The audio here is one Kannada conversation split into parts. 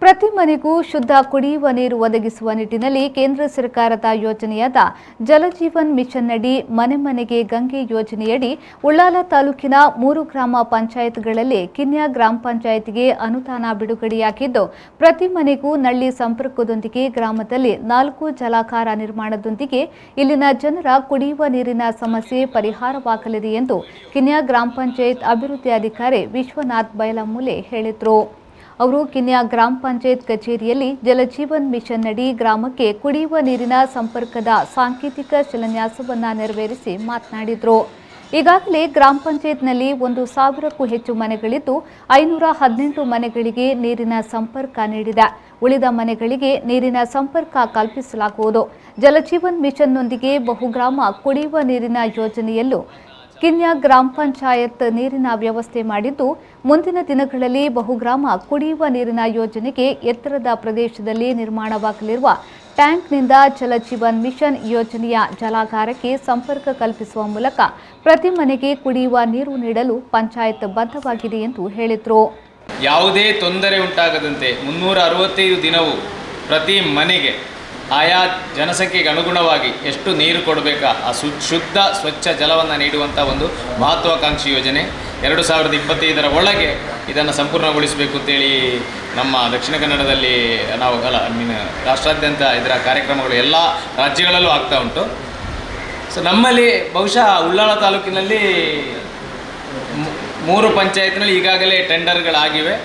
ಪ್ರತಿ ಮನೆಗೂ ಶುದ್ಧ ಕುಡಿಯುವ ನೀರು ಒದಗಿಸುವ ನಿಟ್ಟಿನಲ್ಲಿ ಕೇಂದ್ರ ಸರ್ಕಾರದ ಯೋಜನೆಯಾದ ಜಲಜೀವನ್ ಮಿಷನ್ ಅಡಿ ಮನೆ ಮನೆಗೆ ಗಂಗೆ ಯೋಜನೆಯಡಿ ಉಳ್ಳಾಲ ತಾಲೂಕಿನ 3 ಗ್ರಾಮ ಪಂಚಾಯತ್ಗಳಲ್ಲಿ ಕಿನ್ಯಾ ಗ್ರಾಮ ಪಂಚಾಯತ್ಗೆ ಅನುದಾನ ಬಿಡುಗಡೆಯಾಗಿದ್ದು ಪ್ರತಿ ಮನೆಗೂ ನಲ್ಲಿ ಸಂಪರ್ಕದೊಂದಿಗೆ ಗ್ರಾಮದಲ್ಲಿ 4 ಜಲಾಗಾರ ನಿರ್ಮಾಣದೊಂದಿಗೆ ಇಲ್ಲಿನ ಜನರ ಕುಡಿಯುವ ನೀರಿನ ಸಮಸ್ಯೆ ಪರಿಹಾರವಾಗಲಿದೆ ಎಂದು ಕಿನ್ಯಾ ಗ್ರಾಮ ಪಂಚಾಯತ್ ಅಭಿವೃದ್ಧಿ ಅಧಿಕಾರಿ ವಿಶ್ವನಾಥ್ ಬೈಲಮೂಲೆ ಹೇಳಿದರು। ಅವರು ಕಿನ್ಯಾ ಗ್ರಾಮ ಪಂಚಾಯತ್ ಕಚೇರಿಯಲ್ಲಿ ಜಲಜೀವನ್ ಮಿಷನ್ ಅಡಿ ಗ್ರಾಮಕ್ಕೆ ಕುಡಿಯುವ ನೀರಿನ ಸಂಪರ್ಕದ ಸಾಂಕೇತಿಕ ಶಿಲಾನ್ಯಾಸವನ್ನು ನೆರವೇರಿಸಿ ಮಾತನಾಡಿದರು। ಈಗಾಗಲೇ ಗ್ರಾಮ ಪಂಚಾಯತ್ನಲ್ಲಿ 1,000ಕ್ಕೂ ಹೆಚ್ಚು ಮನೆಗಳಿದ್ದು 518 ಮನೆಗಳಿಗೆ ನೀರಿನ ಸಂಪರ್ಕ ನೀಡಿದೆ। ಉಳಿದ ಮನೆಗಳಿಗೆ ನೀರಿನ ಸಂಪರ್ಕ ಕಲ್ಪಿಸಲಾಗುವುದು। ಜಲಜೀವನ್ ಮಿಷನ್ನೊಂದಿಗೆ ಬಹುಗ್ರಾಮ ಕುಡಿಯುವ ನೀರಿನ ಯೋಜನೆಯಲ್ಲೂ ಕಿನ್ಯಾ ಗ್ರಾಮ ಪಂಚಾಯತ್ ನೀರಿನ ವ್ಯವಸ್ಥೆ ಮಾಡಿದ್ದು ಮುಂದಿನ ದಿನಗಳಲ್ಲಿ ಬಹುಗ್ರಾಮ ಕುಡಿಯುವ ನೀರಿನ ಯೋಜನೆಗೆ ಎತ್ತರದ ಪ್ರದೇಶದಲ್ಲಿ ನಿರ್ಮಾಣವಾಗಲಿರುವ ಟ್ಯಾಂಕ್ನಿಂದ ಜಲಜೀವನ್ ಮಿಷನ್ ಯೋಜನೆಯ ಜಲಾಗಾರಕ್ಕೆ ಸಂಪರ್ಕ ಕಲ್ಪಿಸುವ ಮೂಲಕ ಪ್ರತಿ ಮನೆಗೆ ಕುಡಿಯುವ ನೀರು ನೀಡಲು ಪಂಚಾಯತ್ ಬದ್ಧವಾಗಿದೆ ಎಂದು ಹೇಳಿದರು। ಯಾವುದೇ ತೊಂದರೆ ಉಂಟಾಗದಂತೆ 365 ದಿನವೂ ಪ್ರತಿ ಮನೆಗೆ ಆಯಾ ಜನಸಂಖ್ಯೆಗೆ ಅನುಗುಣವಾಗಿ ಎಷ್ಟು ನೀರು ಕೊಡಬೇಕಾ ಆ ಶುದ್ಧ ಸ್ವಚ್ಛ ಜಲವನ್ನು ನೀಡುವಂಥ ಒಂದು ಮಹತ್ವಾಕಾಂಕ್ಷಿ ಯೋಜನೆ 2025ರ ಒಳಗೆ ಇದನ್ನು ಸಂಪೂರ್ಣಗೊಳಿಸಬೇಕು ಅಂತೇಳಿ ನಮ್ಮ ದಕ್ಷಿಣ ಕನ್ನಡದಲ್ಲಿ ನಾವು ರಾಷ್ಟ್ರಾದ್ಯಂತ ಇದರ ಕಾರ್ಯಕ್ರಮಗಳು ಎಲ್ಲ ರಾಜ್ಯಗಳಲ್ಲೂ ಆಗ್ತಾ ಉಂಟು। ಸೊ ನಮ್ಮಲ್ಲಿ ಬಹುಶಃ ಉಳ್ಳಾಲ ತಾಲೂಕಿನಲ್ಲಿ 3 ಪಂಚಾಯತ್ನಲ್ಲಿ ಈಗಾಗಲೇ ಟೆಂಡರ್ಗಳಾಗಿವೆ,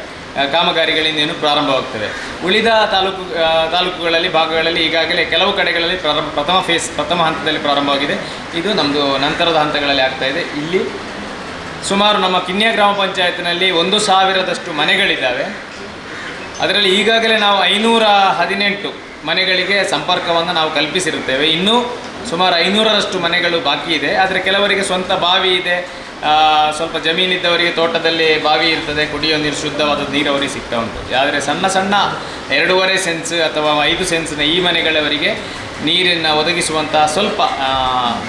ಕಾಮಗಾರಿಗಳಿಂದೇನು ಪ್ರಾರಂಭವಾಗ್ತವೆ। ಉಳಿದ ತಾಲೂಕುಗಳಲ್ಲಿ ಭಾಗಗಳಲ್ಲಿ ಈಗಾಗಲೇ ಕೆಲವು ಕಡೆಗಳಲ್ಲಿ ಪ್ರಥಮ ಹಂತದಲ್ಲಿ ಪ್ರಾರಂಭವಾಗಿದೆ। ಇದು ನಮ್ಮದು ನಂತರದ ಹಂತಗಳಲ್ಲಿ ಆಗ್ತಾಯಿದೆ। ಇಲ್ಲಿ ಸುಮಾರು ನಮ್ಮ ಕಿನ್ಯಾ ಗ್ರಾಮ ಪಂಚಾಯತ್ನಲ್ಲಿ 1,000ದಷ್ಟು ಮನೆಗಳಿದ್ದಾವೆ। ಅದರಲ್ಲಿ ಈಗಾಗಲೇ ನಾವು 518 ಮನೆಗಳಿಗೆ ಸಂಪರ್ಕವನ್ನು ನಾವು ಕಲ್ಪಿಸಿರುತ್ತೇವೆ। ಇನ್ನೂ ಸುಮಾರು 500ರಷ್ಟು ಮನೆಗಳು ಬಾಕಿ ಇದೆ। ಆದರೆ ಕೆಲವರಿಗೆ ಸ್ವಂತ ಬಾವಿ ಇದೆ, ಸ್ವಲ್ಪ ಜಮೀನಿದ್ದವರಿಗೆ ತೋಟದಲ್ಲಿ ಬಾವಿ ಇರ್ತದೆ, ಕುಡಿಯೋ ನೀರು ಶುದ್ಧವಾದ ನೀರು ಅವರಿಗೆ ಸಿಗ್ತಾ ಉಂಟು। ಆದರೆ ಸಣ್ಣ 2.5 ಸೆನ್ಸ್ ಅಥವಾ 5 ಸೆನ್ಸ್ನ ಈ ಮನೆಗಳವರಿಗೆ ನೀರನ್ನು ಒದಗಿಸುವಂಥ ಸ್ವಲ್ಪ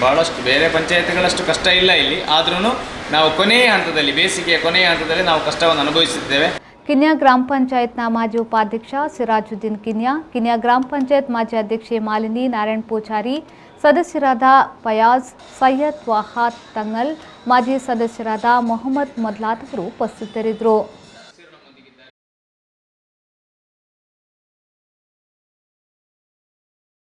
ಭಾಳಷ್ಟು ಬೇರೆ ಪಂಚಾಯತ್ಗಳಷ್ಟು ಕಷ್ಟ ಇಲ್ಲ ಇಲ್ಲಿ, ಆದ್ರೂ ನಾವು ಕೊನೆಯ ಹಂತದಲ್ಲಿ ಬೇಸಿಗೆಯ ಕೊನೆಯ ಹಂತದಲ್ಲಿ ನಾವು ಕಷ್ಟವನ್ನು ಅನುಭವಿಸಿದ್ದೇವೆ। ಕಿನ್ಯಾ ಗ್ರಾಮ ಪಂಚಾಯತ್ನ ಮಾಜಿ ಉಪಾಧ್ಯಕ್ಷ ಸಿರಾಜುದ್ದೀನ್ ಕಿನ್ಯಾ ಗ್ರಾಮ ಪಂಚಾಯತ್ ಮಾಜಿ ಅಧ್ಯಕ್ಷೆ ಮಾಲಿನಿ ನಾರಾಯಣ್ ಪೂಜಾರಿ, ಸದಸ್ಯರಾದ ಫಯಾಜ್, ಸೈಯದ್ ವಹಾದ್ ತಂಗಲ್, ಮಾಜಿ ಸದಸ್ಯರಾದ ಮೊಹಮ್ಮದ್ ಮೊದಲಾದವರು ಉಪಸ್ಥಿತರಿದ್ದರು।